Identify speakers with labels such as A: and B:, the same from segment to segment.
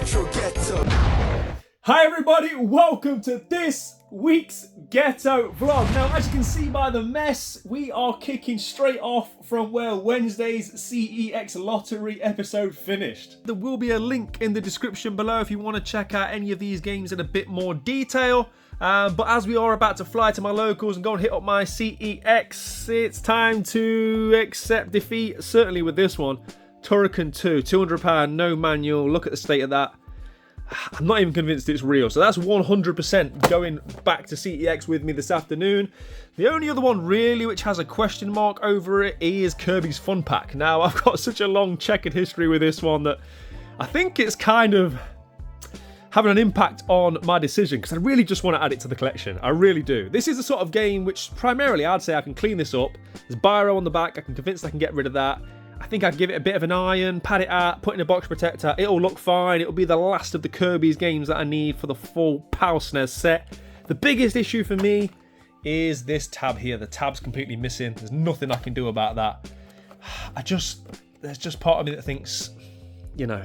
A: Metro Ghetto.
B: Hi everybody, welcome to this week's Ghetto vlog. Now, as you can see by the mess, we are kicking straight off from where Wednesday's CEX lottery episode finished. There will be a link in the description below if you want to check out any of these games in a bit more detail. But as we are about to fly to my locals and go and hit up my CEX, it's time to accept defeat, certainly with this one. Turrican 2, £200, no manual, look at the state of that. I'm not even convinced it's real, so that's 100% going back to CEX with me this afternoon. The only other one really which has a question mark over it is Kirby's Fun Pack. Now, I've got such a long checkered history with this one that I think it's kind of having an impact on my decision, because I really just want to add it to the collection. I really do. This is the sort of game which primarily I'd say I can clean this up. There's biro on the back, I can convince I can get rid of that. I think I'd give it a bit of an iron, pad it out, put in a box protector. It'll look fine. It'll be the last of the Kirby's games that I need for the full PAL SNES set. The biggest issue for me is this tab here. The tab's completely missing. There's nothing I can do about that. There's just part of me that thinks, you know,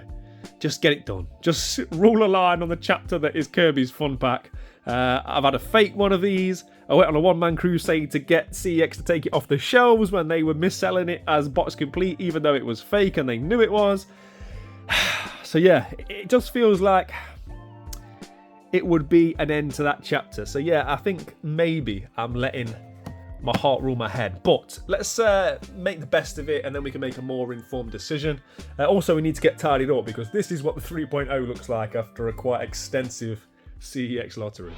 B: just get it done. Just rule a line on the chapter that is Kirby's Fun Pack. I've had a fake one of these. I went on a one-man crusade to get CEX to take it off the shelves when they were mis-selling it as box complete, even though it was fake and they knew it was. So yeah, it just feels like it would be an end to that chapter. So yeah, I think maybe I'm letting my heart rule my head. But let's make the best of it, and then we can make a more informed decision. Also, we need to get tidied up, because this is what the 3.0 looks like after a quite extensive CEX lottery.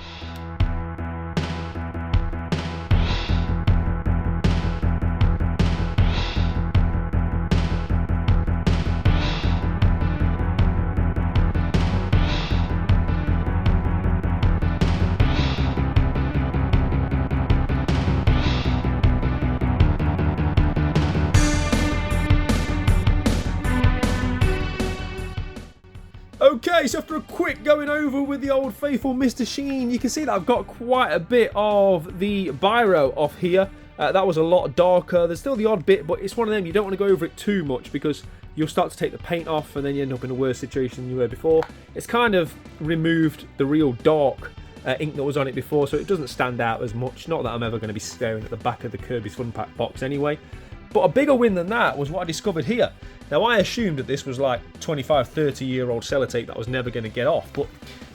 B: Okay, so after a quick going over with the old faithful Mr. Sheen, you can see that I've got quite a bit of the biro off here. That was a lot darker. There's still the odd bit, but it's one of them, you don't want to go over it too much because you'll start to take the paint off and then you end up in a worse situation than you were before. It's kind of removed the real dark ink that was on it before, so it doesn't stand out as much. Not that I'm ever going to be staring at the back of the Kirby's Fun Pack box anyway. But a bigger win than that was what I discovered here. Now, I assumed that this was like 25, 30-year-old sellotape that I was never going to get off, but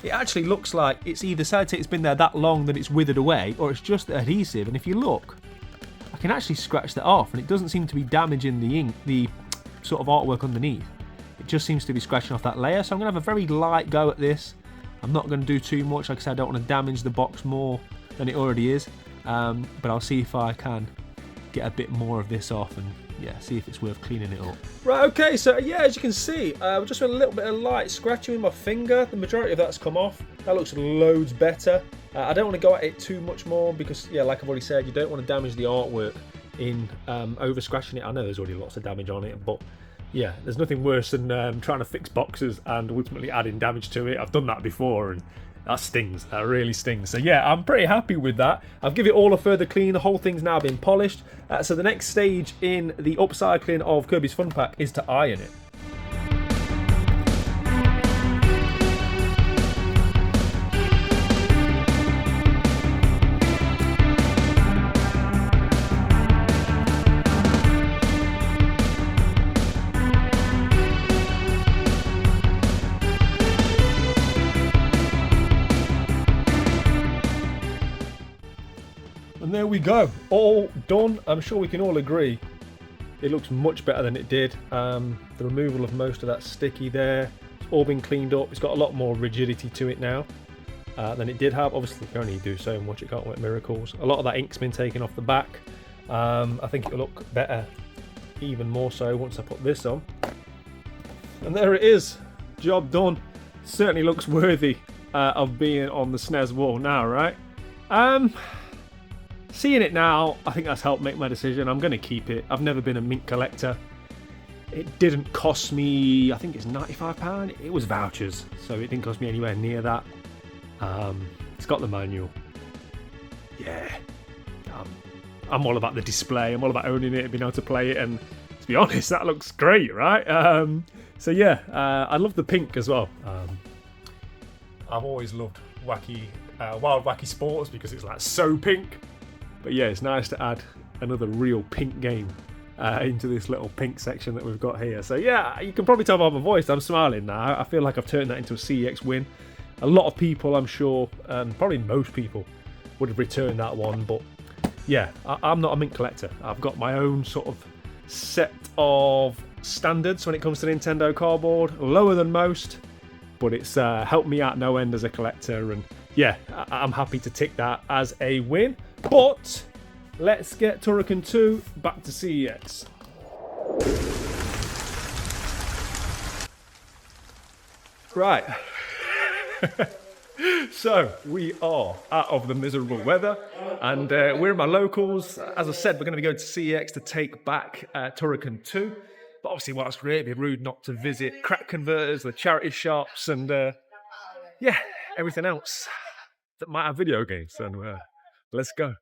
B: it actually looks like it's either sellotape's been there that long that it's withered away, or it's just the adhesive. And if you look, I can actually scratch that off, and it doesn't seem to be damaging the ink, the sort of artwork underneath. It just seems to be scratching off that layer, so I'm going to have a very light go at this. I'm not going to do too much. Like I said, I don't want to damage the box more than it already is, but I'll see if I can get a bit more of this off and yeah, see if it's worth cleaning it up. Right, okay, so yeah, as you can see, just with a little bit of light scratching with my finger. The majority of that's come off. That looks loads better. I don't want to go at it too much more because, yeah, like I've already said, you don't want to damage the artwork in over scratching it. I know there's already lots of damage on it, but yeah, there's nothing worse than trying to fix boxes and ultimately adding damage to it. I've done that before, and that stings. That really stings. So yeah, I'm pretty happy with that. I've given it all a further clean. The whole thing's now been polished. So the next stage in the upcycling of Kirby's Fun Pack is to iron it. And there we go, all done. I'm sure we can all agree it looks much better than it did. The removal of most of that sticky there, it's all been cleaned up. It's got a lot more rigidity to it now than it did have. Obviously, you can only do so much, it can't work miracles. A lot of that ink's been taken off the back. I think it'll look better, even more so, once I put this on. And there it is, job done. Certainly looks worthy of being on the SNES wall now, right? Seeing it now, I think that's helped make my decision. I'm going to keep it. I've never been a mint collector. It didn't cost me, I think it's £95. It was vouchers, so it didn't cost me anywhere near that. It's got the manual. Yeah. I'm all about the display. I'm all about owning it and being able to play it. And to be honest, that looks great, right? So yeah, I love the pink as well. I've always loved wild wacky sports because it's like so pink. But yeah, it's nice to add another real pink game into this little pink section that we've got here. So yeah, you can probably tell by my voice I'm smiling now. I feel like I've turned that into a CEX win. A lot of people, I'm sure, probably most people, would have returned that one. But yeah, I'm not a mint collector. I've got my own sort of set of standards when it comes to Nintendo cardboard, lower than most, but it's helped me out no end as a collector, and yeah, I'm happy to tick that as a win. But let's get Turrican 2 back to CEX. Right. So we are out of the miserable weather, and we're in my locals. As I said, we're going to be going to CEX to take back Turrican 2. But obviously, while it's great, it'd be rude not to visit crack converters, the charity shops, and yeah, everything else that might have video games. So let's go.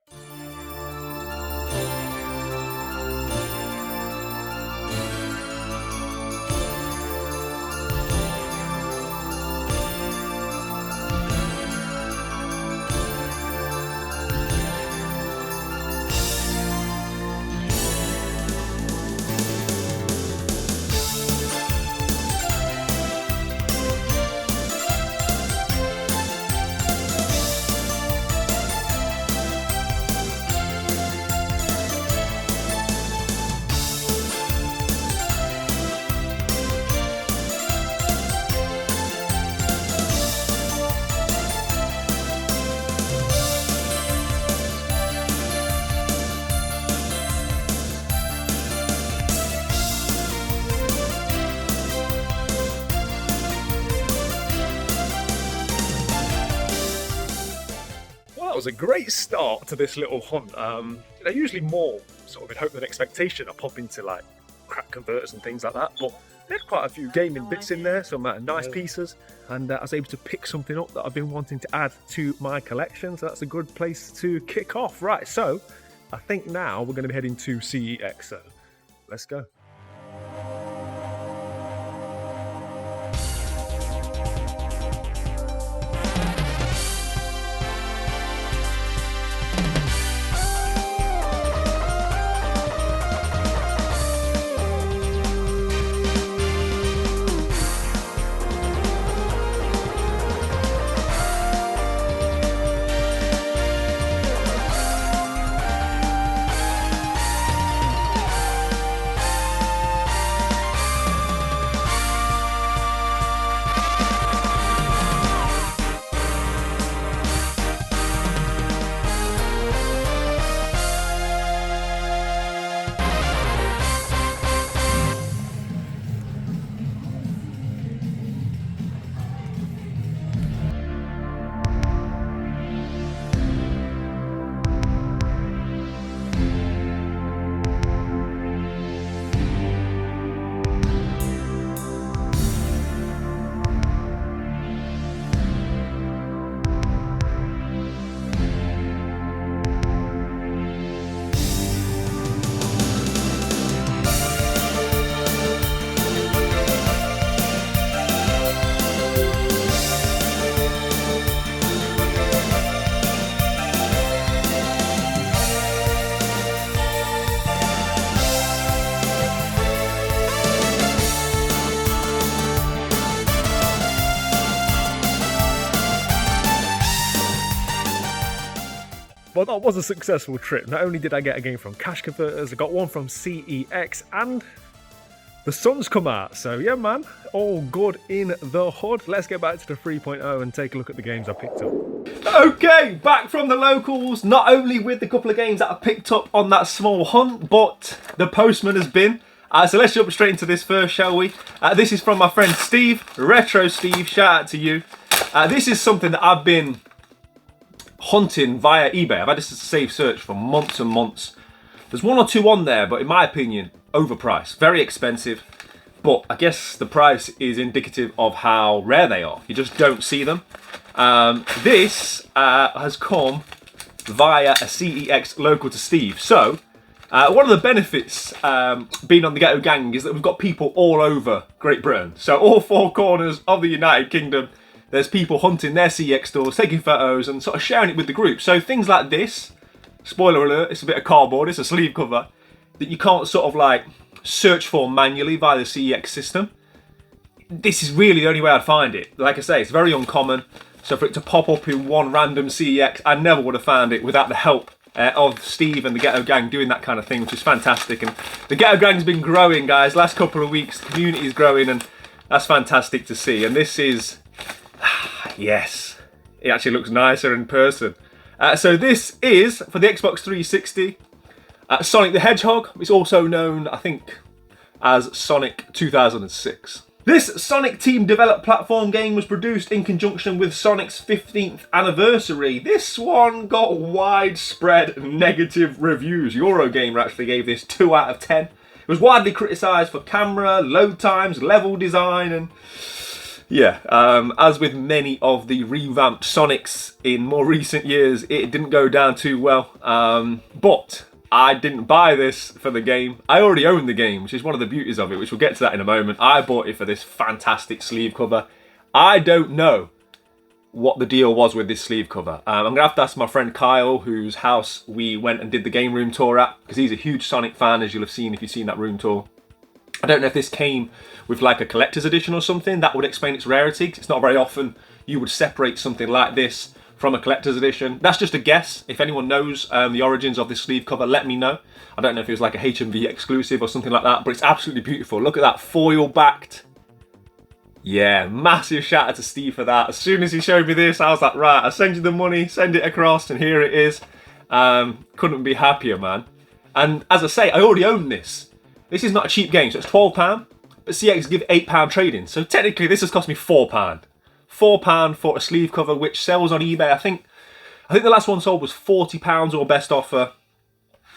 B: That was a great start to this little hunt. They're usually more sort of in hope than expectation. I pop into like crack converters and things like that, but they had quite a few gaming bits in there, some nice pieces, and I was able to pick something up that I've been wanting to add to my collection, so that's a good place to kick off. Right, so I think now we're going to be heading to CEX, so let's go. Well, that was a successful trip. Not only did I get a game from Cash Converters, I got one from CEX, and the sun's come out. So yeah, man, all good in the hood. Let's get back to the 3.0 and take a look at the games I picked up. Okay, back from the locals, not only with the couple of games that I picked up on that small hunt, but the postman has been. So let's jump straight into this first, shall we? This is from my friend Steve, Retro Steve, shout out to you. This is something that I've been hunting via eBay. I've had this as a safe search for months and months. There's one or two on there, but in my opinion, overpriced, very expensive. But I guess the price is indicative of how rare they are. You just don't see them. This has come via a CEX local to Steve. So One of the benefits being on the Ghetto Gang is that we've got people all over Great Britain. So all four corners of the United Kingdom, there's people hunting their CEX stores, taking photos and sort of sharing it with the group. So things like this, spoiler alert, it's a bit of cardboard, it's a sleeve cover, that you can't sort of like search for manually via the CEX system. This is really the only way I'd find it. Like I say, it's very uncommon. So for it to pop up in one random CEX, I never would have found it without the help of Steve and the Ghetto Gang doing that kind of thing, which is fantastic. And the Ghetto Gang's been growing, guys. Last couple of weeks, the community is growing, and that's fantastic to see. And this is, yes, it actually looks nicer in person. So this is for the Xbox 360. Sonic the Hedgehog. It's also known, I think, as Sonic 2006. This Sonic team developed platform game was produced in conjunction with Sonic's 15th anniversary. This one got widespread negative reviews. Eurogamer actually gave this 2 out of 10. It was widely criticised for camera, load times, level design, and yeah, as with many of the revamped Sonics in more recent years, it didn't go down too well. But I didn't buy this for the game. I already own the game, which is one of the beauties of it, which we'll get to that in a moment. I bought it for this fantastic sleeve cover. I don't know what the deal was with this sleeve cover. I'm going to have to ask my friend Kyle, whose house we went and did the game room tour at, because he's a huge Sonic fan, as you'll have seen if you've seen that room tour. I don't know if this came with like a collector's edition or something. That would explain its rarity, because it's not very often you would separate something like this from a collector's edition. That's just a guess. If anyone knows the origins of this sleeve cover, let me know. I don't know if it was like a HMV exclusive or something like that, but it's absolutely beautiful. Look at that, foil backed. Yeah, massive shout out to Steve for that. As soon as he showed me this, I was like, right, I'll send you the money, send it across, and here it is. Couldn't be happier, man. And as I say, I already own this. This is not a cheap game, so it's £12, but CX give £8 trading. So technically this has cost me £4. £4 for a sleeve cover, which sells on eBay. I think the last one sold was £40 or best offer.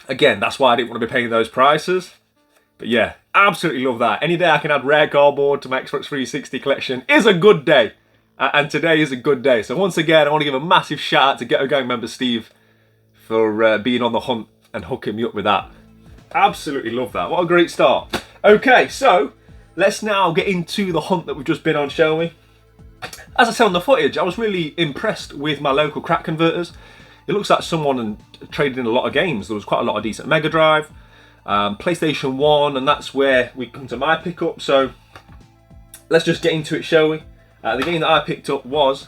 B: Again, that's why I didn't want to be paying those prices. But yeah, absolutely love that. Any day I can add rare cardboard to my Xbox 360 collection is a good day. And today is a good day. So once again, I want to give a massive shout out to Ghetto Gang member Steve for being on the hunt and hooking me up with that. Absolutely love that. What a great start. Okay, so let's now get into the hunt that we've just been on, shall we? As I said on the footage, I was really impressed with my local crack converters. It looks like someone traded in a lot of games. There was quite a lot of decent Mega Drive, PlayStation 1, and that's where we come to my pickup. So let's just get into it, shall we? The game that I picked up was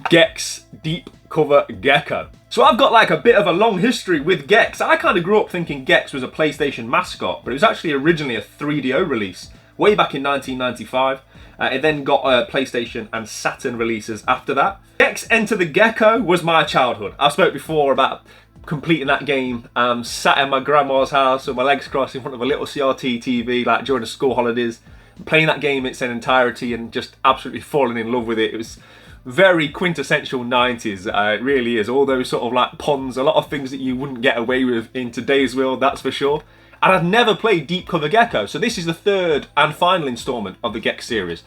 B: Gex Deep Cover Gecko. So I've got like a bit of a long history with Gex. I kind of grew up thinking Gex was a PlayStation mascot, but it was actually originally a 3DO release way back in 1995. It then got PlayStation and Saturn releases after that. Gex Enter the Gecko was my childhood. I've spoke before about completing that game, sat in my grandma's house with my legs crossed in front of a little CRT TV like during the school holidays, playing that game in its entirety and just absolutely falling in love with it. It was very quintessential 90s, it really is. All those sort of like puns, a lot of things that you wouldn't get away with in today's world, that's for sure. And I've never played Deep Cover Gecko, so this is the third and final instalment of the Gex series.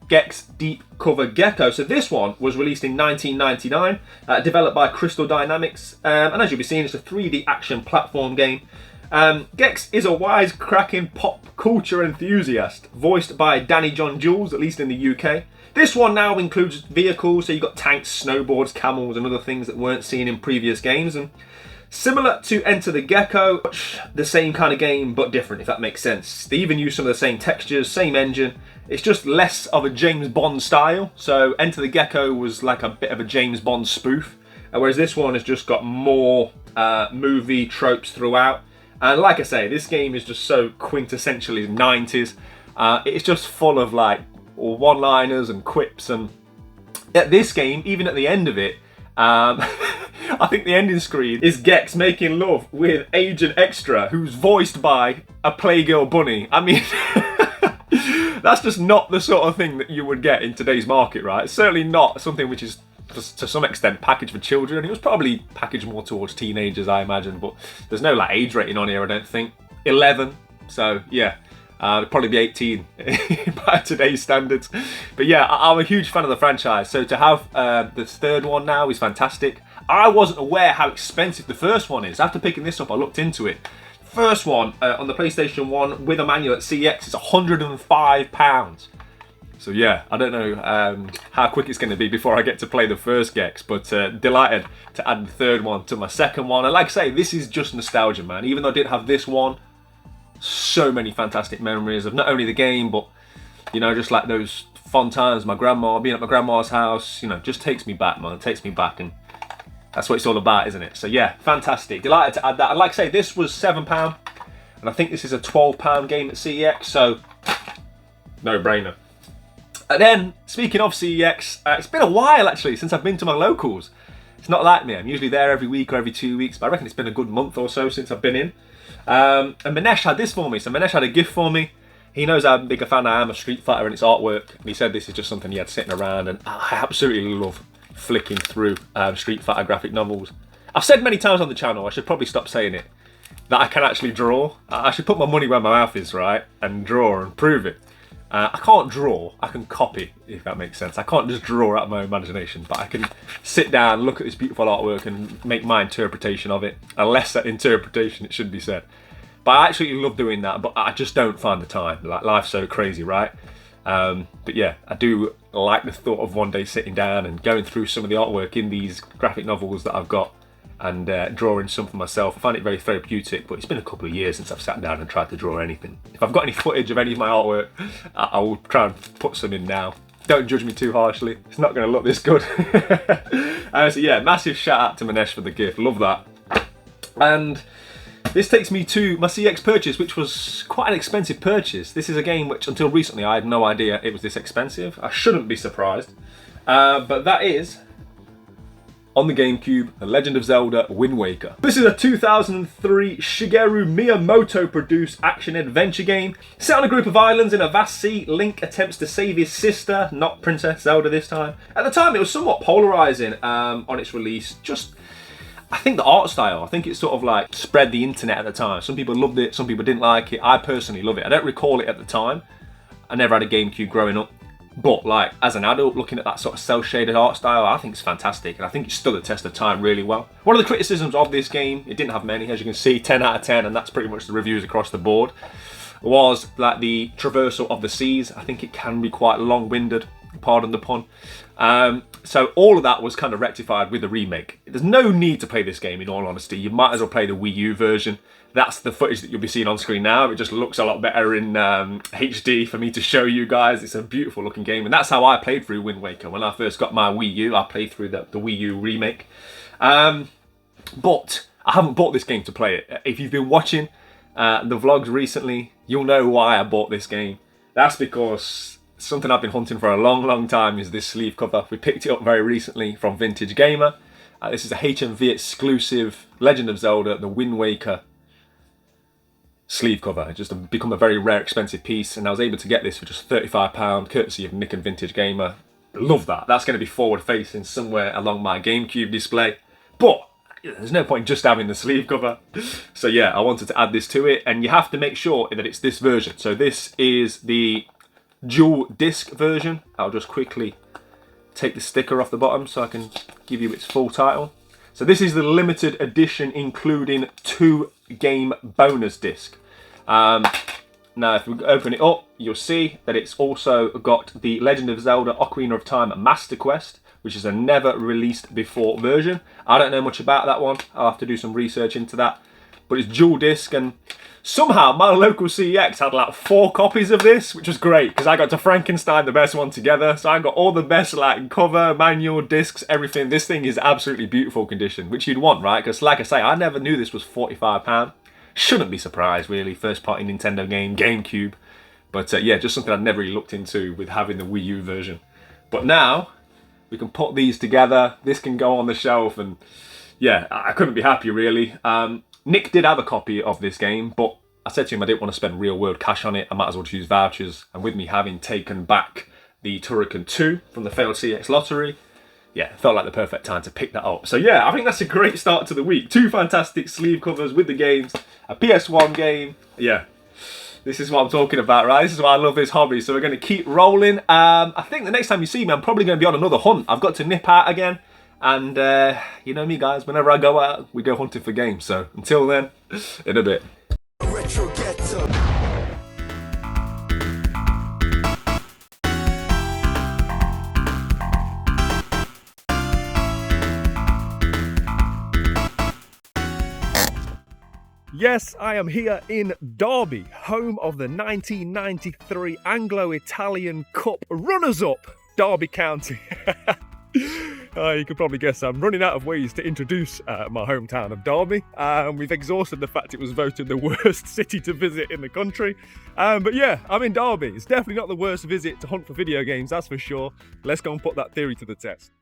B: Gex Deep Cover Gecko. So this one was released in 1999, developed by Crystal Dynamics, and as you'll be seeing, it's a 3D action platform game. Gex is a wisecracking pop culture enthusiast, voiced by Danny John Jules, at least in the UK. This one now includes vehicles, so you've got tanks, snowboards, camels, and other things that weren't seen in previous games. And similar to Enter the Gecko, the same kind of game, but different, if that makes sense. They even use some of the same textures, same engine. It's just less of a James Bond style. So Enter the Gecko was like a bit of a James Bond spoof, whereas this one has just got more movie tropes throughout. And like I say, this game is just so quintessentially 90s. It's just full of like one-liners and quips, and at this game, even at the end of it, I think the ending screen is Gex making love with Agent Extra, who's voiced by a Playgirl bunny. I mean, that's just not the sort of thing that you would get in today's market, right? It's certainly not something which is, to some extent, packaged for children. It was probably packaged more towards teenagers, I imagine, but there's no like age rating on here, I don't think. 11, so yeah. It'd probably be 18 by today's standards. But yeah, I'm a huge fan of the franchise. So to have the third one now is fantastic. I wasn't aware how expensive the first one is. After picking this up, I looked into it. First one on the PlayStation 1 with a manual at CX is £105. So yeah, I don't know how quick it's going to be before I get to play the first Gex, but delighted to add the third one to my second one. And like I say, this is just nostalgia, man. Even though I didn't have this one, so many fantastic memories of not only the game, but, you know, just like those fond times, my grandma, being at my grandma's house, you know, just takes me back, man. It takes me back, and that's what it's all about, isn't it? So yeah, fantastic. Delighted to add that. And like I say, this was £7, and I think this is a £12 game at CEX, so no brainer. And then, speaking of CEX, it's been a while actually since I've been to my locals. It's not like me, I'm usually there every week or every 2 weeks, but I reckon it's been a good month or so since I've been in. And Manesh had this for me. So Manesh had a gift for me. He knows how big a fan I am of Street Fighter and its artwork. And he said this is just something he had sitting around, and I absolutely love flicking through Street Fighter graphic novels. I've said many times on the channel, I should probably stop saying it, that I can actually draw. I should put my money where my mouth is, right? And draw and prove it. I can't draw, I can copy, if that makes sense. I can't just draw out of my imagination, but I can sit down, look at this beautiful artwork and make my interpretation of it. A lesser interpretation, it should be said. But I actually love doing that, but I just don't find the time. Like, life's so crazy, right? But yeah, I do like the thought of one day sitting down and going through some of the artwork in these graphic novels that I've got and drawing some for myself. I find it very therapeutic, but it's been a couple of years since I've sat down and tried to draw anything. If I've got any footage of any of my artwork, I will try and put some in now. Don't judge me too harshly, it's not going to look this good. So yeah, massive shout out to Manesh for the gift, love that. And this takes me to my CX purchase, which was quite an expensive purchase. This is a game which until recently I had no idea it was this expensive. I shouldn't be surprised. But that is, on the GameCube, The Legend of Zelda Wind Waker. This is a 2003 Shigeru Miyamoto produced action-adventure game. Set on a group of islands in a vast sea, Link attempts to save his sister, not Princess Zelda this time. At the time it was somewhat polarising on its release. Just, I think the art style, I think it sort of like spread the internet at the time. Some people loved it, some people didn't like it. I personally love it. I don't recall it at the time. I never had a GameCube growing up. But like, as an adult, looking at that sort of cel-shaded art style, I think it's fantastic, and I think it stood the test of time really well. One of the criticisms of this game, it didn't have many, as you can see, 10 out of 10, and that's pretty much the reviews across the board, was like the traversal of the seas. I think it can be quite long-winded, pardon the pun. So all of that was kind of rectified with the remake. There's no need to play this game, in all honesty. You might as well play the Wii U version. That's the footage that you'll be seeing on screen now. It just looks a lot better in HD for me to show you guys. It's a beautiful looking game, and that's how I played through Wind Waker. When I first got my Wii U, I played through the Wii U remake. But I haven't bought this game to play it. If you've been watching the vlogs recently, you'll know why I bought this game. That's because something I've been hunting for a long time is this sleeve cover. We picked it up very recently from Vintage Gamer. This is a HMV exclusive Legend of Zelda, the Wind Waker sleeve cover. It's just become a very rare, expensive piece, and I was able to get this for just £35, courtesy of Nick and Vintage Gamer. Love that. That's going to be forward facing somewhere along my GameCube display, but there's no point just having the sleeve cover. So yeah, I wanted to add this to it, and you have to make sure that it's this version. So this is the dual disc version. I'll just quickly take the sticker off the bottom so I can give you its full title. So this is the limited edition, including 2 game bonus disc. Now if we open it up, you'll see that it's also got the Legend of Zelda Ocarina of Time Master Quest, which is a never released before version. I don't know much about that one. I'll have to do some research into that. But it's dual disc, and somehow my local CEX had like 4 copies of this, which was great because I got to Frankenstein the best one together. So I got all the best like cover, manual, discs, everything. This thing is absolutely beautiful condition, which you'd want, right? Because like I say, I never knew this was £45. Shouldn't be surprised really, first party Nintendo game, GameCube. But yeah, just something I'd never really looked into with having the Wii U version. But now we can put these together. This can go on the shelf, and yeah, I couldn't be happier really. Nick did have a copy of this game, but I said to him I didn't want to spend real world cash on it. I might as well just use vouchers. And with me having taken back the Turrican 2 from the failed CX lottery, yeah, it felt like the perfect time to pick that up. So yeah, I think that's a great start to the week. 2 fantastic sleeve covers with the games, a PS1 game. Yeah, this is what I'm talking about, right? This is why I love this hobby. So we're going to keep rolling. I think the next time you see me, I'm probably going to be on another hunt. I've got to nip out again. And you know me, guys, whenever I go out, we go hunting for games. So until then, in a bit. Retro Ghetto. Yes, I am here in Derby, home of the 1993 Anglo-Italian Cup runners-up, Derby County. You can probably guess I'm running out of ways to introduce my hometown of Derby. We've exhausted the fact it was voted the worst city to visit in the country. But yeah, I'm in Derby. It's definitely not the worst visit to hunt for video games, that's for sure. Let's go and put that theory to the test.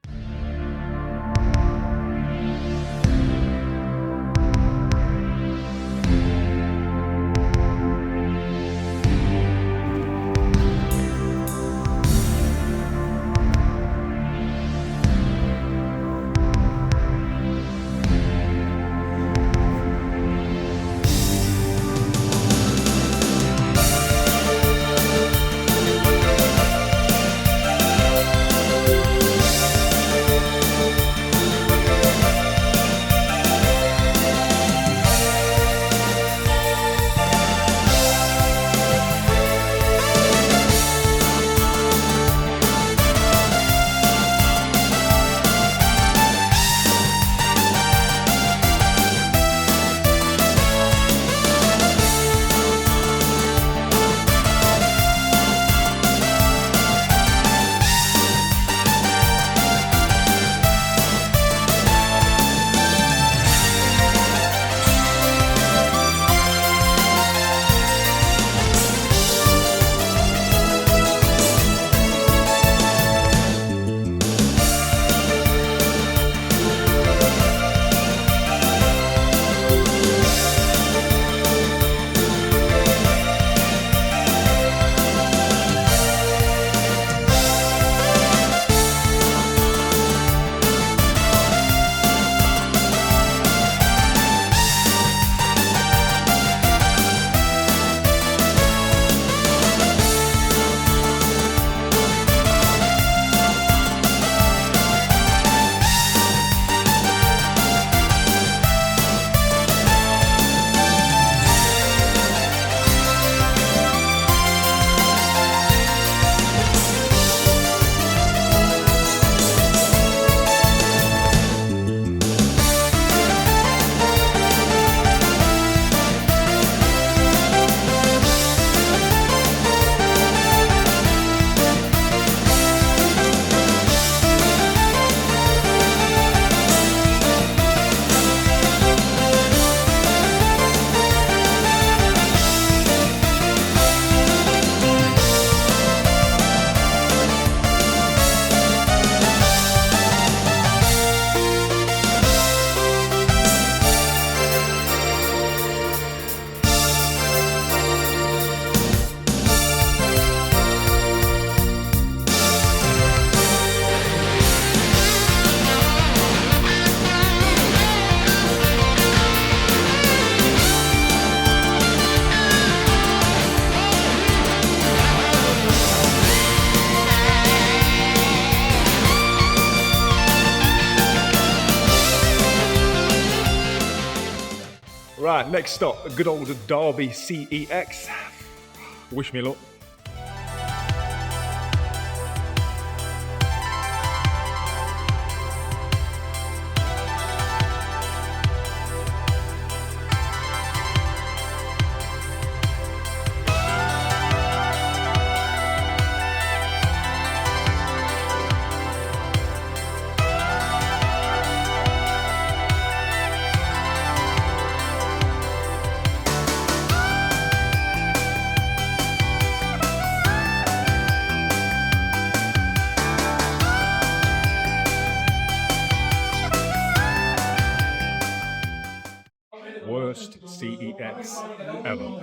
B: Right, next stop, a good old Derby CEX. Wish me luck. Worst CEX ever.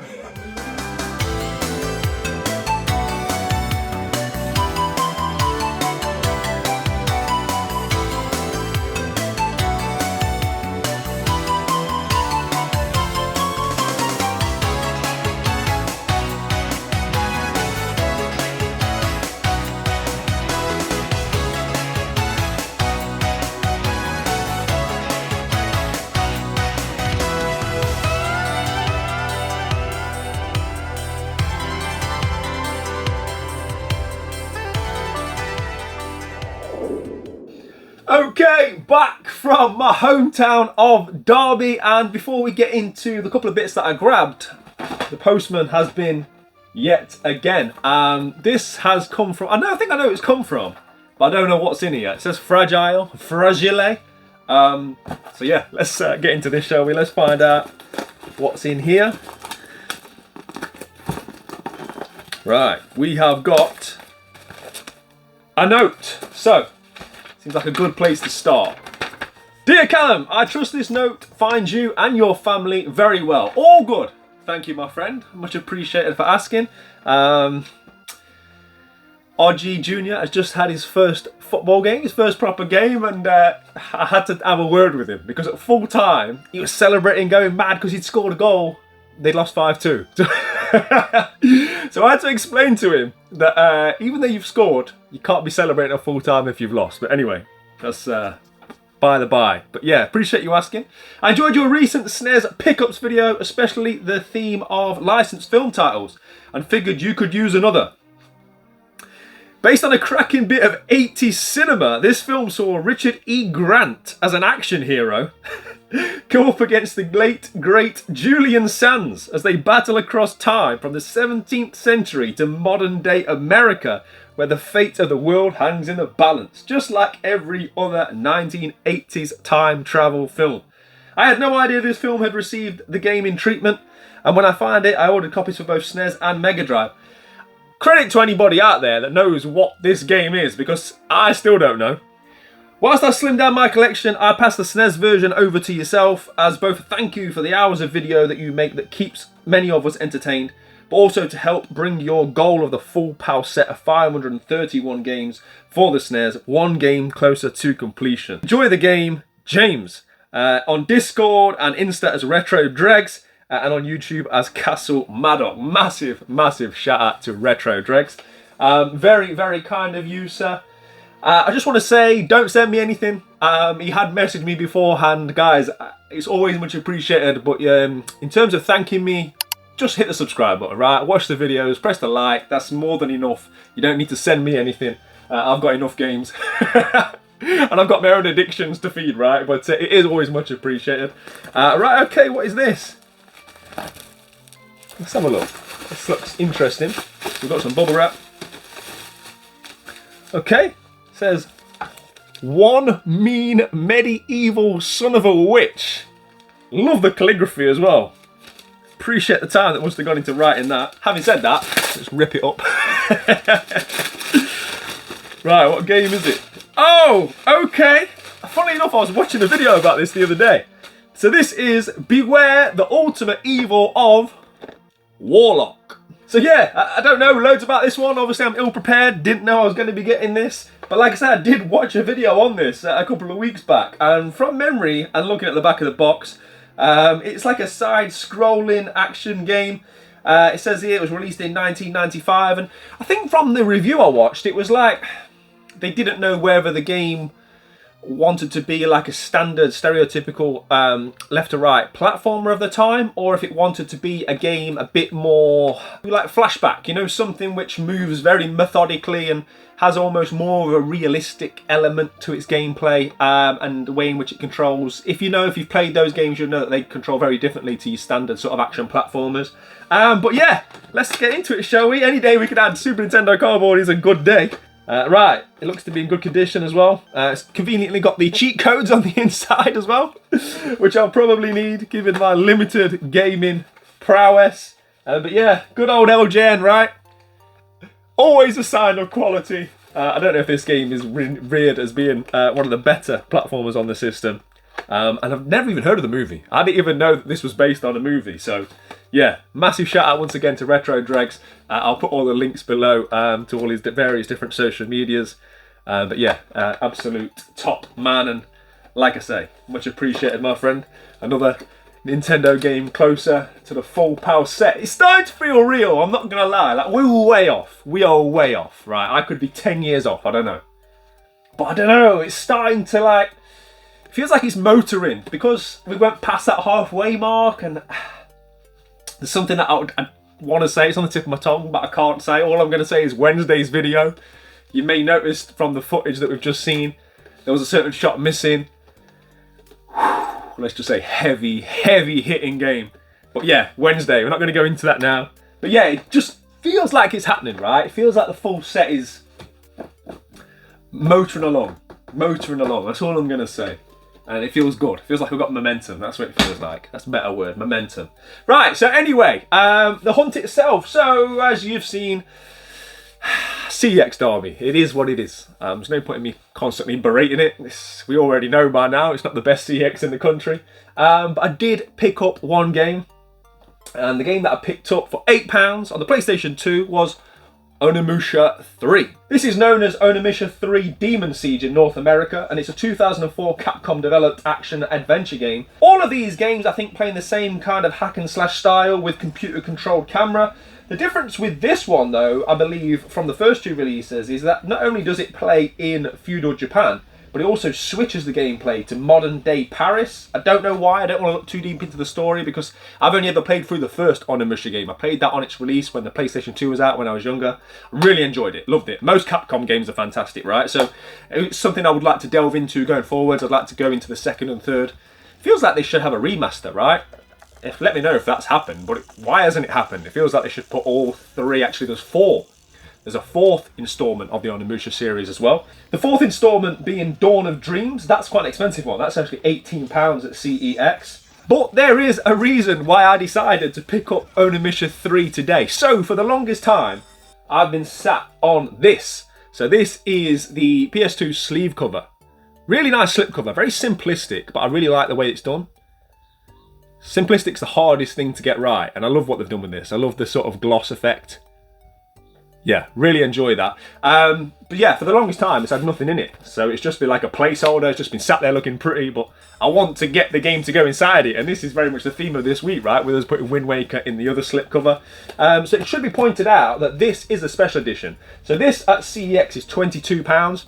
B: Okay, back from my hometown of Derby, and before we get into the couple of bits that I grabbed, the postman has been yet again. This has come from, I think I know it's come from, but I don't know what's in here. It says fragile. So yeah, let's get into this, shall we? Let's find out what's in here. Right, we have got a note. So, seems like a good place to start. Dear Callum, I trust this note finds you and your family very well. All good. Thank you, my friend. Much appreciated for asking. RG Jr. has just had his first football game, his first proper game, and I had to have a word with him because at full time he was celebrating, going mad because he'd scored a goal. They'd lost 5-2. So I had to explain to him that even though you've scored, you can't be celebrating at full time if you've lost. But anyway, that's by the by. But yeah, appreciate you asking. I enjoyed your recent SNES pickups video, especially the theme of licensed film titles, and figured you could use another. Based on a cracking bit of 80s cinema, this film saw Richard E. Grant as an action hero go up against the late, great Julian Sands as they battle across time from the 17th century to modern day America, where the fate of the world hangs in the balance, just like every other 1980s time travel film. I had no idea this film had received the gaming treatment, and when I found it, I ordered copies for both SNES and Mega Drive. Credit to anybody out there that knows what this game is, because I still don't know. Whilst I slimmed down my collection, I passed the SNES version over to yourself as both a thank you for the hours of video that you make that keeps many of us entertained, but also to help bring your goal of the full PAL set of 531 games for the SNES one game closer to completion. Enjoy the game, James. On Discord and Insta as Retro Dregs, and on YouTube as Castle Maddock. Massive shout out to Retro Dregs. Very, very kind of you, sir. I just want to say, don't send me anything. He had messaged me beforehand. Guys, it's always much appreciated, but in terms of thanking me, just hit the subscribe button, right? Watch the videos, press the like, that's more than enough. You don't need to send me anything. I've got enough games. And I've got my own addictions to feed, right? But it is always much appreciated. Right, okay, what is this? Let's have a look. This looks interesting. We've got some bubble wrap. Okay, it says, one mean medieval son of a witch. Love the calligraphy as well. Appreciate the time that must have gone into writing that. Having said that, let's rip it up. Right, what game is it? Oh, okay. Funnily enough, I was watching a video about this the other day. So this is Beware the Ultimate Evil of Warlock. So yeah, I don't know loads about this one. Obviously I'm ill prepared, didn't know I was going to be getting this. But like I said, I did watch a video on this a couple of weeks back. And from memory, and looking at the back of the box, it's like a side-scrolling action game. It says here it was released in 1995. And I think from the review I watched, it was like they didn't know whether the game wanted to be like a standard stereotypical left to right platformer of the time, or if it wanted to be a game a bit more like flashback, you know, something which moves very methodically and has almost more of a realistic element to its gameplay, and the way in which it controls. If you've played those games, you'll know that they control very differently to your standard sort of action platformers. But yeah, let's get into it, shall we? Any day we could add Super Nintendo cardboard is a good day. Right, it looks to be in good condition as well. It's conveniently got the cheat codes on the inside as well, which I'll probably need given my limited gaming prowess. But yeah, good old LJN, right? Always a sign of quality. I don't know if this game is reared as being one of the better platformers on the system. And I've never even heard of the movie. I didn't even know that this was based on a movie. So yeah, massive shout out once again to Retro Dregs. I'll put all the links below to all his various different social medias. But yeah, absolute top man, and like I say, much appreciated, my friend. Another Nintendo game closer to the full PAL set. It's starting to feel real, I'm not gonna lie. Like, we're way off. We are way off, right? I could be 10 years off, I don't know. But I don't know, it's starting to like, it feels like it's motoring because we went past that halfway mark, and there's something that I want to say. It's on the tip of my tongue, but I can't say. All I'm going to say is Wednesday's video. You may notice from the footage that we've just seen, There was a certain shot missing. Let's just say heavy hitting game. But yeah, Wednesday, we're not going to go into that now. But yeah, it just feels like it's happening, right? It feels like the full set is motoring along. That's all I'm going to say. And it feels good. It feels like I've got momentum. That's what it feels like. That's a better word, momentum. Right, so anyway, the hunt itself. So, as you've seen, CEX Derby. It is what it is. There's no point in me constantly berating it. We already know by now it's not the best CEX in the country. But I did pick up one game. And the game that I picked up for £8 on the PlayStation 2 was Onimusha 3. This is known as Onimusha 3 Demon Siege in North America, and it's a 2004 Capcom developed action adventure game. All of these games, I think, play in the same kind of hack and slash style with computer controlled camera. The difference with this one, though, I believe, from the first two releases, is that not only does it play in feudal Japan, but it also switches the gameplay to modern day Paris. I don't know why, I don't want to look too deep into the story because I've only ever played through the first Onimusha game. I played that on its release when the PlayStation 2 was out when I was younger. Really enjoyed it, loved it. Most Capcom games are fantastic, right? So it's something I would like to delve into going forwards. I'd like to go into the second and third. Feels like they should have a remaster, right? Let me know if that's happened, but why hasn't it happened? It feels like they should put all three, actually there's four. There's a fourth instalment of the Onimusha series as well. The fourth instalment being Dawn of Dreams. That's quite an expensive one. That's actually £18 at CEX. But there is a reason why I decided to pick up Onimusha 3 today. So for the longest time, I've been sat on this. So this is the PS2 sleeve cover. Really nice slip cover. Very simplistic, but I really like the way it's done. Simplistic's the hardest thing to get right, and I love what they've done with this. I love the sort of gloss effect. Yeah, really enjoy that. But yeah, for the longest time, it's had nothing in it. So it's just been like a placeholder. It's just been sat there looking pretty, but I want to get the game to go inside it. And this is very much the theme of this week, right? With us putting Wind Waker in the other slipcover. So it should be pointed out that this is a special edition. So this at CEX is £22.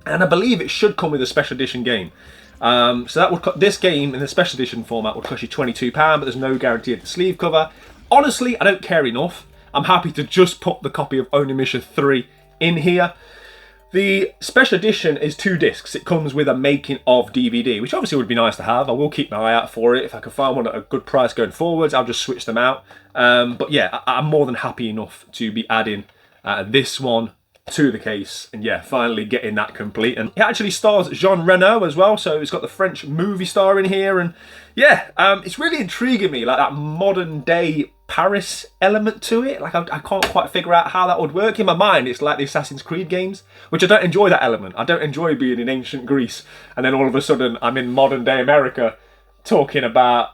B: And I believe it should come with a special edition game. So that would this game in the special edition format would cost you £22, but there's no guarantee of the sleeve cover. Honestly, I don't care enough. I'm happy to just put the copy of Onimusha 3 in here. The special edition is 2 discs. It comes with a making of DVD, which obviously would be nice to have. I will keep my eye out for it. If I can find one at a good price going forwards, I'll just switch them out. But yeah, I'm more than happy enough to be adding this one to the case, and yeah, finally getting that complete. And it actually stars Jean Reno as well, so it's got the French movie star in here, and yeah, it's really intriguing me, like that modern day Paris element to it. Like I can't quite figure out how that would work. In my mind, it's like the Assassin's Creed games, which I don't enjoy that element. I don't enjoy being in ancient Greece, and then all of a sudden I'm in modern day America talking about,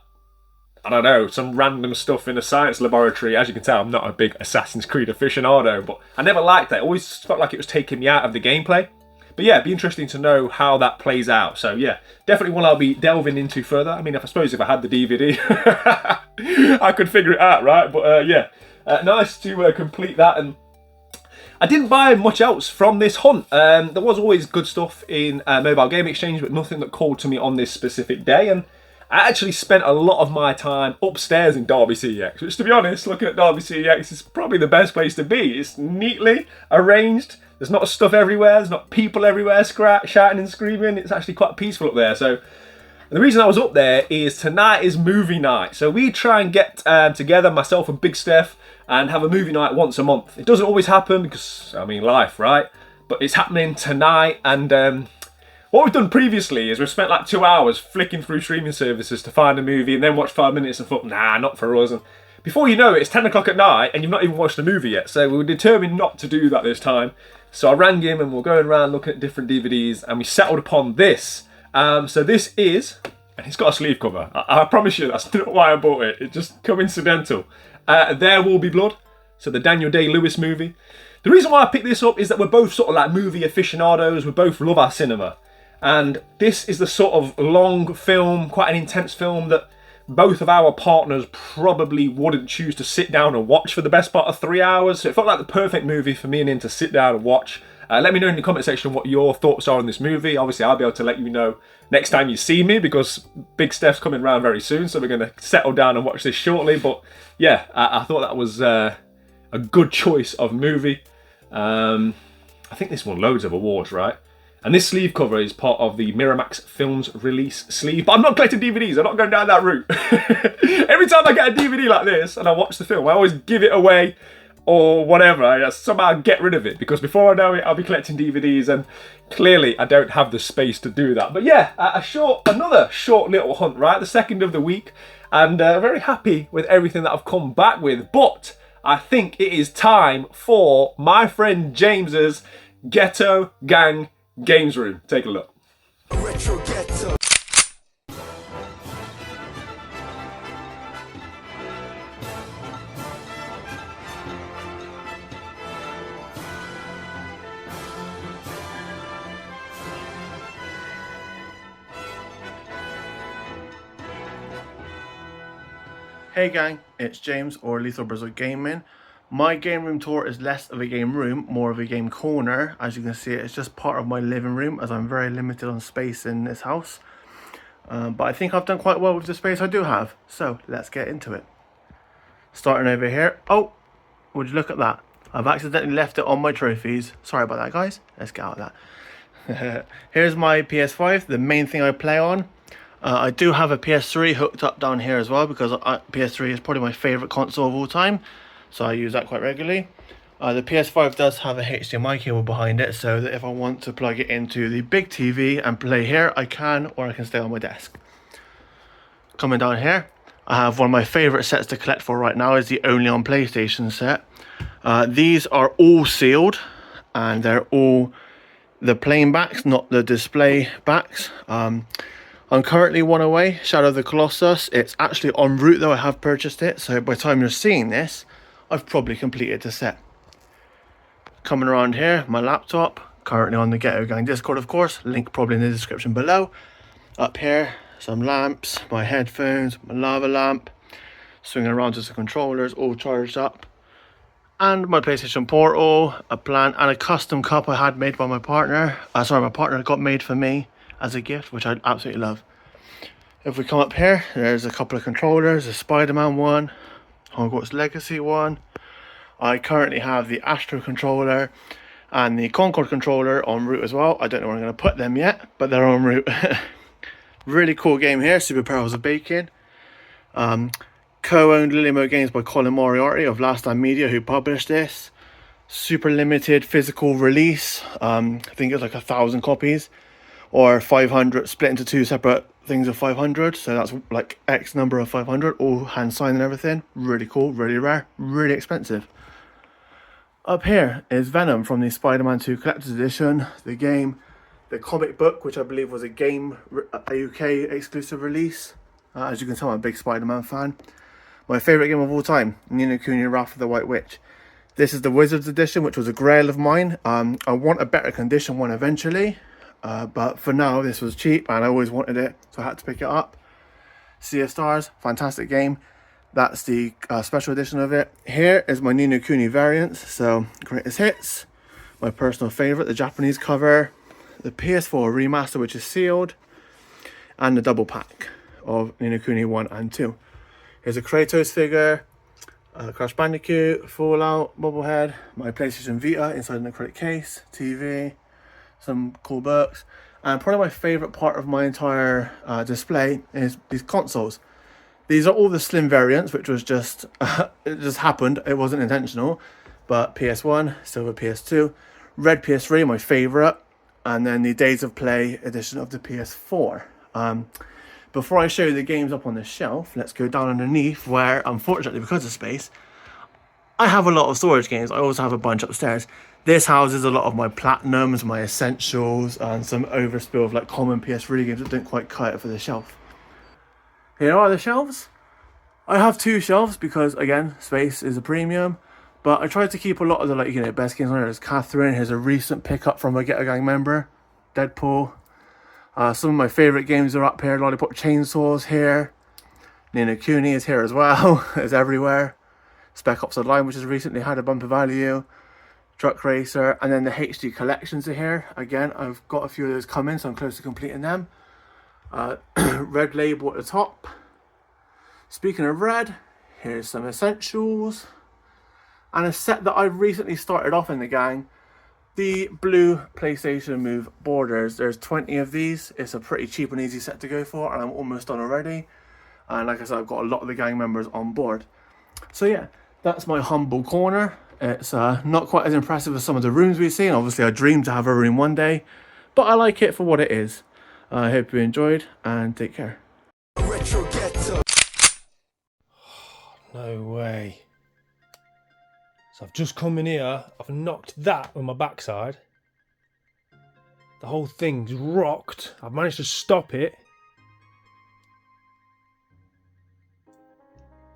B: I don't know, some random stuff in a science laboratory. As you can tell, I'm not a big Assassin's Creed aficionado, but I never liked that. It always felt like it was taking me out of the gameplay. But yeah, it'd be interesting to know how that plays out. So yeah, definitely one I'll be delving into further. I mean, I suppose if I had the DVD, I could figure it out, right? But yeah, nice to complete that. And I didn't buy much else from this hunt. There was always good stuff in Mobile Game Exchange, but nothing that called to me on this specific day. And I actually spent a lot of my time upstairs in Derby CEX, which, to be honest, looking at Derby CEX is probably the best place to be. It's neatly arranged. There's not stuff everywhere. There's not people everywhere shouting and screaming. It's actually quite peaceful up there. So the reason I was up there is tonight is movie night. So we try and get together, myself and Big Steph, and have a movie night once a month. It doesn't always happen because, I mean, life, right? But it's happening tonight, and what we've done previously is we've spent like 2 hours flicking through streaming services to find a movie and then watch 5 minutes and thought, nah, not for us. And before you know it, it's 10 o'clock at night and you've not even watched the movie yet. So we were determined not to do that this time. So I rang him and we're going around looking at different DVDs and we settled upon this. So this is, and it's got a sleeve cover. I promise you that's not why I bought it. It's just coincidental. There Will Be Blood. So the Daniel Day-Lewis movie. The reason why I picked this up is that we're both sort of like movie aficionados. We both love our cinema. And this is the sort of long film, quite an intense film that both of our partners probably wouldn't choose to sit down and watch for the best part of 3 hours. So it felt like the perfect movie for me and him to sit down and watch. Let me know in the comment section what your thoughts are on this movie. Obviously, I'll be able to let you know next time you see me because Big Steph's coming around very soon. So we're going to settle down and watch this shortly. But yeah, I thought that was a good choice of movie. I think this won loads of awards, right? And this sleeve cover is part of the Miramax Films release sleeve. But I'm not collecting DVDs. I'm not going down that route. Every time I get a DVD like this and I watch the film, I always give it away or whatever. I just somehow get rid of it, because before I know it, I'll be collecting DVDs, and clearly I don't have the space to do that. But yeah, another short little hunt, right? The second of the week, and very happy with everything that I've come back with. But I think it is time for my friend James's Ghetto Gang Games Room. Take a look. Retro Ghetto.
A: Hey gang, it's James or Lethal Brazil Gaming. My game room tour is less of a game room, more of a game corner. As you can see, it's just part of my living room, as I'm very limited on space in this house. But I think I've done quite well with the space I do have. So let's get into it. Starting over here. Oh, would you look at that? I've accidentally left it on my trophies. Sorry about that, guys. Let's get out of that. Here's my PS5, the main thing I play on. I do have a PS3 hooked up down here as well, because PS3 is probably my favourite console of all time, so I use that quite regularly. The PS5 does have a HDMI cable behind it, so that if I want to plug it into the big TV and play here, I can, or I can stay on my desk. Coming down here, I have one of my favourite sets to collect for right now, is the Only on PlayStation set. These are all sealed, and they're all the plain backs, not the display backs. I'm currently one away, Shadow of the Colossus. It's actually en route though, I have purchased it, so by the time you're seeing this, I've probably completed the set. Coming around here, my laptop, currently on the Ghetto Gang Discord of course, link probably in the description below. Up here, some lamps, my headphones, my lava lamp, swinging around to some controllers, all charged up. And my PlayStation Portal, a plant, and a custom cup I had made by my partner. My partner got made for me as a gift, which I absolutely love. If we come up here, there's a couple of controllers, a Spider-Man one, Hogwarts Legacy one. I currently have the Astro controller and the Concord controller en route as well. I don't know where I'm going to put them yet, but they're en route. Really cool game here, Super Perils of Bacon. Co-owned Lilimo Games by Colin Moriarty of Last Stand Media, who published this. Super limited physical release. I think it's like 1,000 copies. Or 500 split into two separate things of 500, so that's like X number of 500, all hand signed and everything. Really cool, really rare, really expensive. Up here is Venom from the Spider-Man 2 Collector's Edition, the game, the comic book, which I believe was a UK exclusive release. As you can tell, I'm a big Spider-Man fan. My favourite game of all time, Ni no Kuni: Wrath of the White Witch. This is the Wizards Edition, which was a grail of mine. I want a better condition one eventually. But for now, this was cheap and I always wanted it, so I had to pick it up. Sea of Stars, fantastic game. That's the special edition of it. Here is my Ni no Kuni variants, so greatest hits. My personal favourite, the Japanese cover. The PS4 remaster, which is sealed. And the double pack of Ni no Kuni 1 and 2. Here's a Kratos figure. Crash Bandicoot, Fallout, Bobblehead. My PlayStation Vita inside an acrylic case. TV. Some cool books, and probably my favourite part of my entire display is these consoles. These are all the slim variants, which was just it just happened, it wasn't intentional. But PS1, silver PS2, red PS3, my favourite, and then the Days of Play edition of the PS4. Before I show you the games up on the shelf, let's go down underneath, where unfortunately because of space I have a lot of storage games. I also have a bunch upstairs. This houses a lot of my platinums, my essentials, and some overspill of like common PS3 games that don't quite cut it for the shelf. Here are the shelves. I have two shelves because, again, space is a premium. But I tried to keep a lot of the best games on there. There's Catherine. Here's a recent pickup from a Ghetto Gang member. Deadpool. Some of my favourite games are up here. Lollipop Chainsaws here. Ni no Kuni is here as well. It's everywhere. Spec Ops Online, which has recently had a bumper value. Truck Racer, and then the HD collections are here. Again, I've got a few of those coming, so I'm close to completing them. Red label at the top. Speaking of red, here's some essentials. And a set that I've recently started off in the gang. The blue PlayStation Move borders, there's 20 of these. It's a pretty cheap and easy set to go for, and I'm almost done already. And like I said, I've got a lot of the gang members on board. So yeah, that's my humble corner. It's not quite as impressive as some of the rooms we've seen. Obviously, I dream to have a room one day, but I like it for what it is. I hope you enjoyed, and take care.
C: Retro Ghetto.
B: No way. So I've just come in here, I've knocked that with my backside. The whole thing's rocked. I've managed to stop it.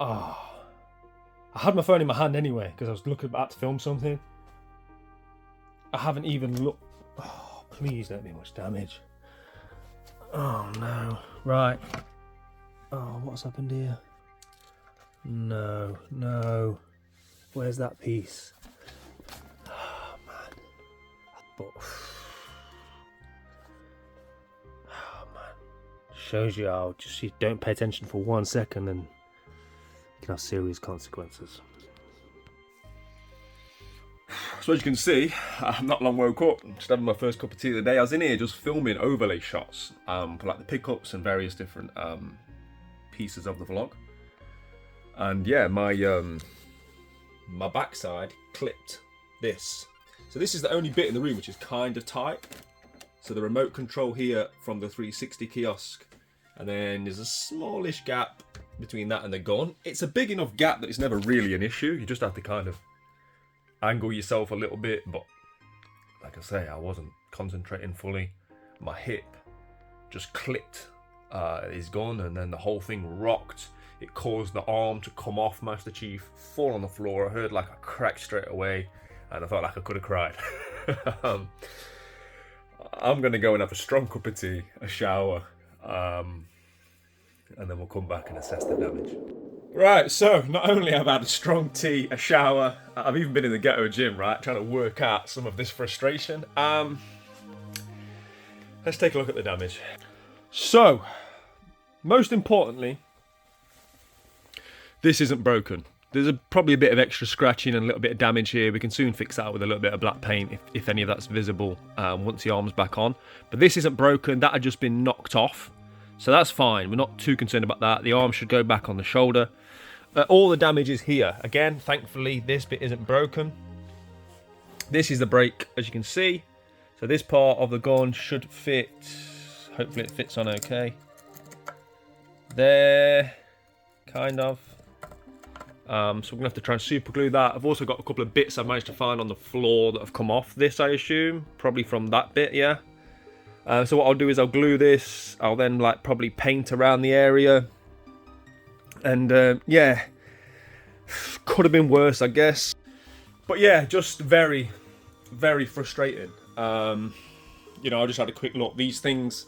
B: Ah. I had my phone in my hand anyway, because I was looking about to film something. I haven't even looked. Oh, please don't be much damage. Oh no. Right. Oh, what's happened here? No, no. Where's that piece? Oh man. But oh man. Shows you how just you don't pay attention for 1 second and it can have serious consequences. So as you can see, I've not long woke up. I'm just having my first cup of tea of the day. I was in here just filming overlay shots for like the pickups and various different pieces of the vlog. And yeah, my backside clipped this. So this is the only bit in the room which is kind of tight. So the remote control here from the 360 kiosk, and then there's a smallish gap between that and the gun. It's a big enough gap that it's never really an issue. You just have to kind of angle yourself a little bit, but like I say, I wasn't concentrating fully. My hip just clipped his gun, and then the whole thing rocked. It caused the arm to come off Master Chief, fall on the floor. I heard like a crack straight away, and I felt like I could have cried. I'm gonna go and have a strong cup of tea, a shower, and then we'll come back and assess the damage. Right, so not only have I had a strong tea, a shower, I've even been in the Ghetto gym, right, trying to work out some of this frustration. Let's take a look at the damage. So, most importantly, this isn't broken. There's probably a bit of extra scratching and a little bit of damage here. We can soon fix that with a little bit of black paint if any of that's visible once the arm's back on. But this isn't broken, that had just been knocked off. So that's fine, we're not too concerned about that. The arm should go back on the shoulder. All the damage is here. Again, thankfully, this bit isn't broken. This is the brake, as you can see. So this part of the gun should fit. Hopefully it fits on okay. There, kind of. So we're gonna have to try and super glue that. I've also got a couple of bits I've managed to find on the floor that have come off this, I assume. Probably from that bit, yeah. So what I'll do is I'll glue this. I'll then like probably paint around the area. And yeah, could have been worse, I guess. But yeah, just very, very frustrating. You know, I just had a quick look. These things,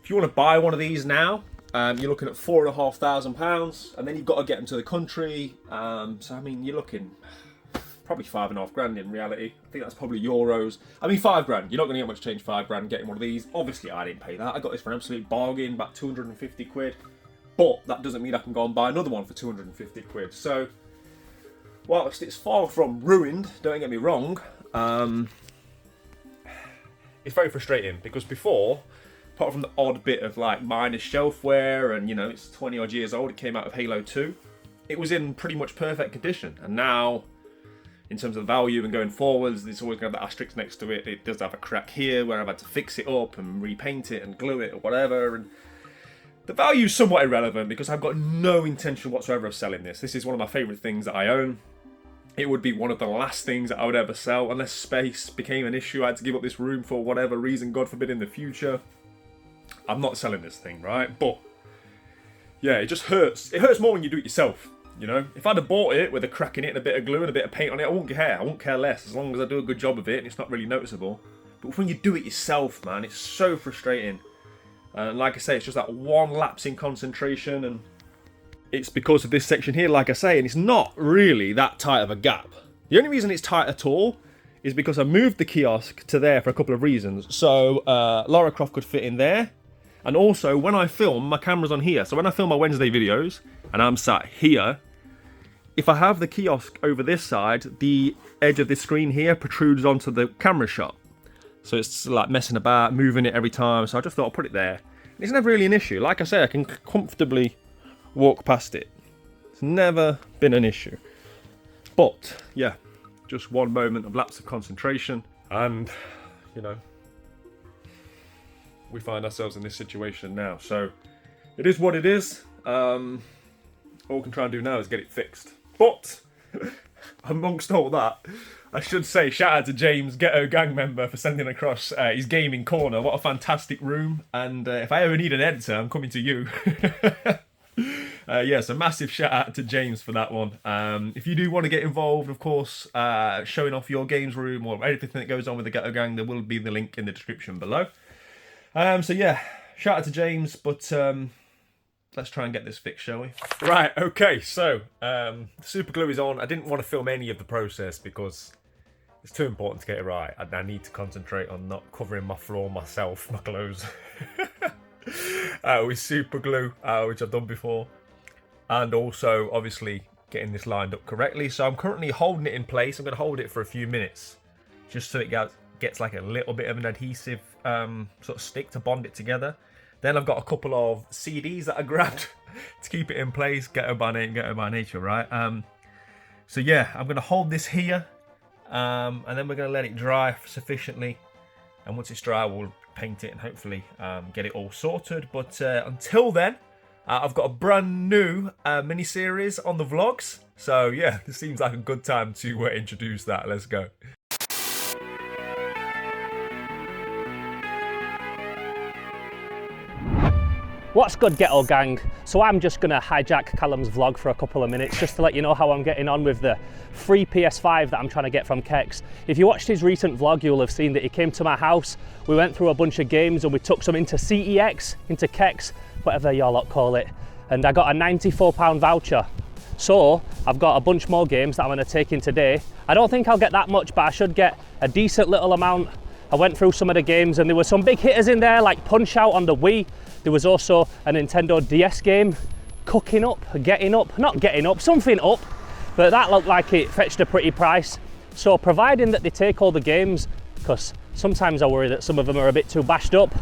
B: if you want to buy one of these now, you're looking at £4,500, and then you've got to get them to the country. So I mean, you're looking probably £5,500 in reality. I think that's probably euros. I mean, £5,000. You're not going to get much change. £5,000 getting one of these. Obviously, I didn't pay that. I got this for an absolute bargain, about 250 quid. But that doesn't mean I can go and buy another one for 250 quid. So, whilst it's far from ruined, don't get me wrong, it's very frustrating because before, apart from the odd bit of like minor shelf wear and, you know, it's 20 odd years old, it came out of Halo 2, it was in pretty much perfect condition. And now, in terms of value and going forwards, it's always going to have the asterisk next to it. It does have a crack here where I've had to fix it up and repaint it and glue it or whatever. And the value is somewhat irrelevant because I've got no intention whatsoever of selling this. This is one of my favourite things that I own. It would be one of the last things that I would ever sell unless space became an issue. I had to give up this room for whatever reason, God forbid, in the future. I'm not selling this thing, right? But yeah, it just hurts. It hurts more when you do it yourself, you know? If I'd have bought it with a crack in it and a bit of glue and a bit of paint on it, I wouldn't care. I wouldn't care less as long as I do a good job of it and it's not really noticeable. But when you do it yourself, man, it's so frustrating. And like I say, it's just that one lapse in concentration, and it's because of this section here, like I say, and it's not really that tight of a gap. The only reason it's tight at all is because I moved the kiosk to there for a couple of reasons. So Lara Croft could fit in there, and also when I film, my camera's on here. So when I film my Wednesday videos, and I'm sat here, if I have the kiosk over this side, the edge of this screen here protrudes onto the camera shot. So it's like messing about, moving it every time. So I just thought I'll put it there. It's never really an issue. Like I say, I can comfortably walk past it. It's never been an issue. But yeah, just one moment of lapse of concentration, and you know, we find ourselves in this situation now. So it is what it is. All we can try and do now is get it fixed. But amongst all that, I should say shout out to James, Ghetto gang member, for sending across his gaming corner. What a fantastic room. And if I ever need an editor, I'm coming to you. Yeah, so massive shout out to James for that one. If you do want to get involved, of course, showing off your games room or anything that goes on with the Ghetto gang, there will be the link in the description below. So yeah, shout out to James, but let's try and get this fixed, shall we? Right, okay, so the super glue is on. I didn't want to film any of the process because it's too important to get it right. I need to concentrate on not covering my floor myself, my clothes, with super glue, which I've done before. And also, obviously, getting this lined up correctly. So I'm currently holding it in place. I'm going to hold it for a few minutes, just so it gets like a little bit of an adhesive sort of stick to bond it together. Then I've got a couple of CDs that I grabbed to keep it in place. Ghetto by name, Ghetto by nature, right? So yeah, I'm going to hold this here. And then we're going to let it dry sufficiently. And once it's dry, we'll paint it and hopefully get it all sorted. But until then, I've got a brand new mini-series on the vlogs. So yeah, this seems like a good time to introduce that. Let's go.
D: What's good, Ghetto gang? So I'm just gonna hijack Callum's vlog for a couple of minutes just to let you know how I'm getting on with the free PS5 that I'm trying to get from Kex. If you watched his recent vlog, you'll have seen that he came to my house, we went through a bunch of games and we took some into CEX, into Kex, whatever y'all lot call it, and I got a £94 voucher. So I've got a bunch more games that I'm gonna take in today. I don't think I'll get that much, but I should get a decent little amount. I went through some of the games and there were some big hitters in there, like Punch Out on the Wii. There was also a Nintendo DS game, Cooking Up, not Getting Up, something up, but that looked like it fetched a pretty price. So providing that they take all the games, because sometimes I worry that some of them are a bit too bashed up,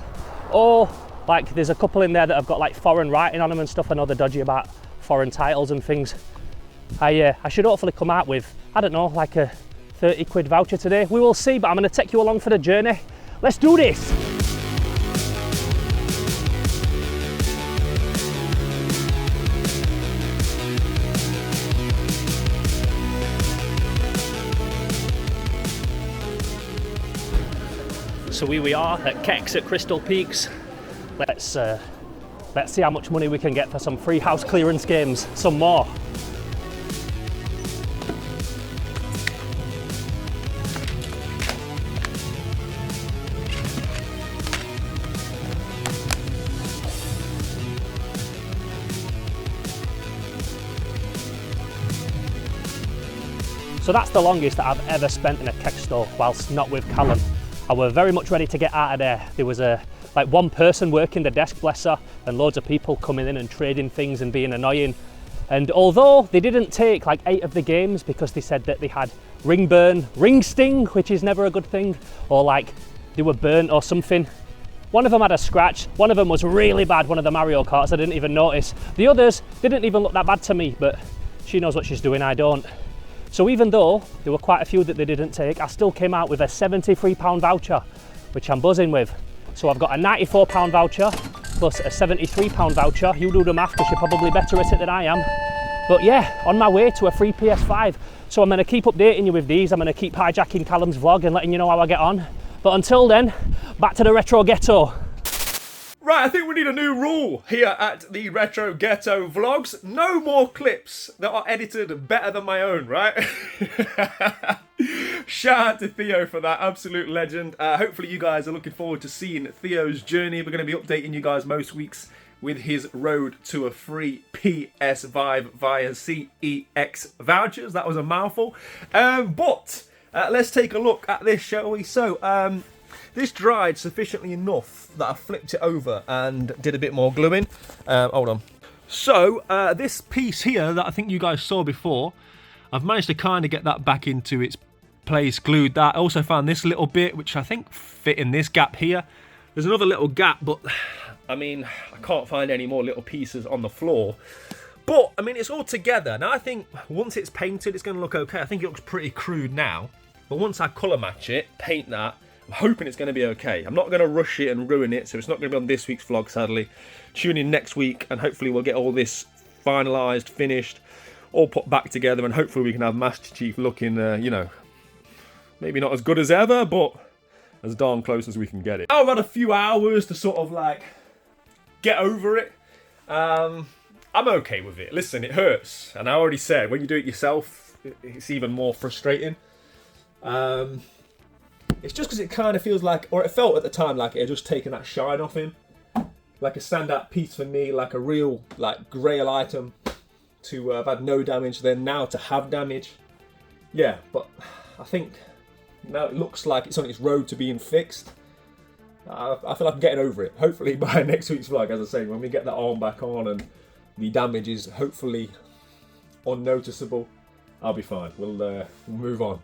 D: or like there's a couple in there that have got like foreign writing on them and stuff. I know they're dodgy about foreign titles and things. I should hopefully come out with, I don't know, like a 30 quid voucher today. We will see, but I'm gonna take you along for the journey. Let's do this. So here we are at Kex at Crystal Peaks. Let's see how much money we can get for some free house clearance games, some more. So that's the longest that I've ever spent in a Kex store whilst not with Callum. I were very much ready to get out of there. There was like one person working the desk, bless her, and loads of people coming in and trading things and being annoying. And although they didn't take like 8 of the games because they said that they had ring burn, ring sting, which is never a good thing, or like they were burnt or something. One of them had a scratch, one of them was really bad, one of the Mario Karts, I didn't even notice. The others didn't even look that bad to me, but she knows what she's doing, I don't. So even though there were quite a few that they didn't take, I still came out with a £73 voucher, which I'm buzzing with. So I've got a £94 voucher plus a £73 voucher. You do the math because you're probably better at it than I am. But yeah, on my way to a free PS5. So I'm going to keep updating you with these. I'm going to keep hijacking Callum's vlog and letting you know how I get on. But until then, back to the Retro Ghetto.
B: Right, I think we need a new rule here at the Retro Ghetto vlogs. No more clips that are edited better than my own, right? Shout out to Theo for that, absolute legend. Hopefully you guys are looking forward to seeing Theo's journey. We're going to be updating you guys most weeks with his road to a free PS5 via CEX vouchers. That was a mouthful. But let's take a look at this, shall we? So, this dried sufficiently enough that I flipped it over and did a bit more gluing. Hold on. So, this piece here that I think you guys saw before, I've managed to kind of get that back into its place, glued that. I also found this little bit, which I think fit in this gap here. There's another little gap, but I mean, I can't find any more little pieces on the floor. But, I mean, it's all together. Now, I think once it's painted, it's going to look okay. I think it looks pretty crude now. But once I colour match it, paint that, I'm hoping it's going to be okay. I'm not going to rush it and ruin it, so it's not going to be on this week's vlog, sadly. Tune in next week, and hopefully we'll get all this finalised, finished, all put back together, and hopefully we can have Master Chief looking, you know, maybe not as good as ever, but as darn close as we can get it. I've had a few hours to sort of, like, get over it. I'm okay with it. Listen, it hurts. And I already said, when you do it yourself, it's even more frustrating. It's just because it kind of feels like, or it felt at the time like it had just taken that shine off him. Like a standout piece for me, like a real, like, grail item to have had no damage, then now to have damage. Yeah, but I think now it looks like it's on its road to being fixed. I feel like I'm getting over it. Hopefully by next week's vlog, as I say, when we get that arm back on and the damage is hopefully unnoticeable, I'll be fine. We'll move on.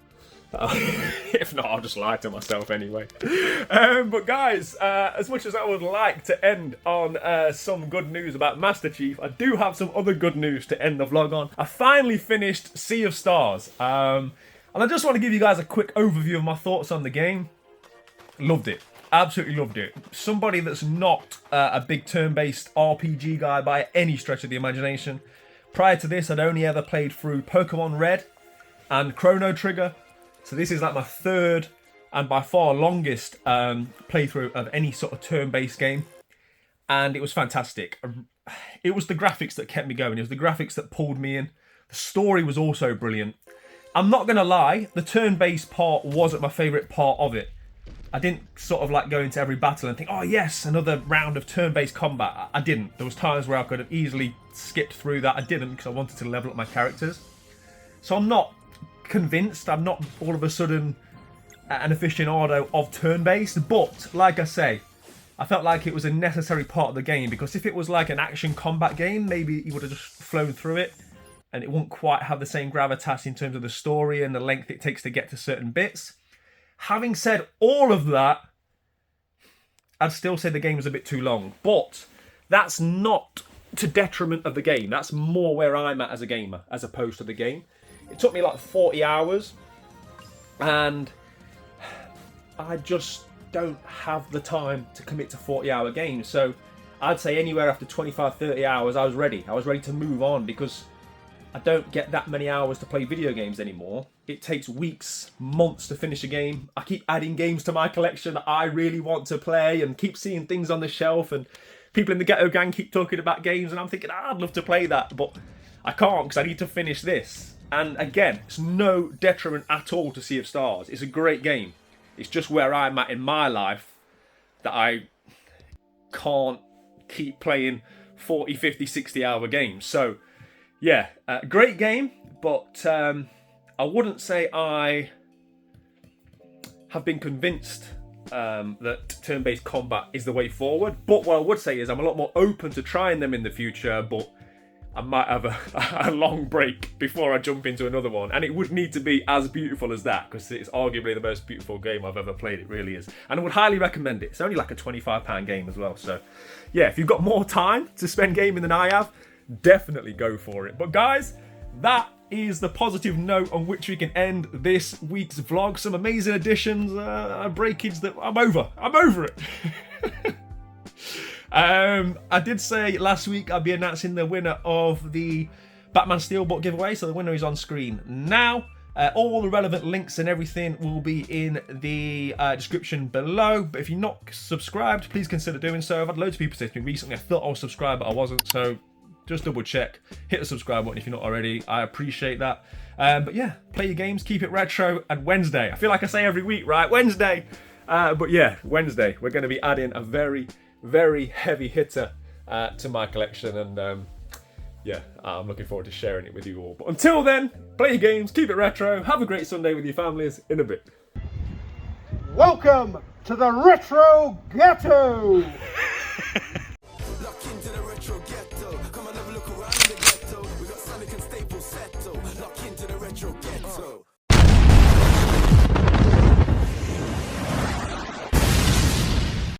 B: If not, I'll just lie to myself anyway. But guys, as much as I would like to end on some good news about Master Chief, I do have some other good news to end the vlog on. I finally finished Sea of Stars. And I just want to give you guys a quick overview of my thoughts on the game. Loved it. Absolutely loved it. Somebody that's not a big turn-based RPG guy by any stretch of the imagination. Prior to this, I'd only ever played through Pokemon Red and Chrono Trigger. So this is like my third and by far longest playthrough of any sort of turn-based game. And it was fantastic. It was the graphics that kept me going. It was the graphics that pulled me in. The story was also brilliant. I'm not going to lie, the turn-based part wasn't my favourite part of it. I didn't sort of like go into every battle and think, oh yes, another round of turn-based combat. I didn't. There was times where I could have easily skipped through that. I didn't because I wanted to level up my characters. So I'm not convinced. I'm not all of a sudden an aficionado of turn-based. But, like I say, I felt like it was a necessary part of the game, because if it was like an action combat game, maybe you would have just flown through it and it wouldn't quite have the same gravitas in terms of the story and the length it takes to get to certain bits. Having said all of that, I'd still say the game was a bit too long. But that's not to detriment of the game. That's more where I'm at as a gamer, as opposed to the game. It took me like 40 hours, and I just don't have the time to commit to 40-hour games. So I'd say anywhere after 25, 30 hours, I was ready. I was ready to move on, because I don't get that many hours to play video games anymore. It takes weeks, months to finish a game. I keep adding games to my collection that I really want to play, and keep seeing things on the shelf, and people in the Ghetto gang keep talking about games, and I'm thinking, I'd love to play that, but I can't because I need to finish this. And again, it's no detriment at all to Sea of Stars. It's a great game. It's just where I'm at in my life that I can't keep playing 40, 50, 60-hour games. So, yeah, great game, but I wouldn't say I have been convinced that turn-based combat is the way forward. But what I would say is I'm a lot more open to trying them in the future, but I might have a long break before I jump into another one. And it would need to be as beautiful as that, because it's arguably the most beautiful game I've ever played. It really is. And I would highly recommend it. It's only like a £25 game as well. So, yeah, if you've got more time to spend gaming than I have, definitely go for it. But guys, that is the positive note on which we can end this week's vlog. Some amazing additions, breakage that I'm over it. I did say last week I'd be announcing the winner of the Batman Steelbook giveaway, so the winner is on screen now. All the relevant links and everything will be in the description below. But if you're not subscribed, please consider doing so. I've had loads of people say to me recently, I thought I was subscribed, but I wasn't. So just double check. Hit the subscribe button if you're not already. I appreciate that. But yeah, play your games, keep it retro, and Wednesday. I feel like I say every week, right? Wednesday. But yeah, Wednesday. We're going to be adding a very, very heavy hitter to my collection. And yeah, I'm looking forward to sharing it with you all. But until then, play your games, keep it retro, have a great Sunday with your families. In a bit.
E: Welcome to the Retro Ghetto!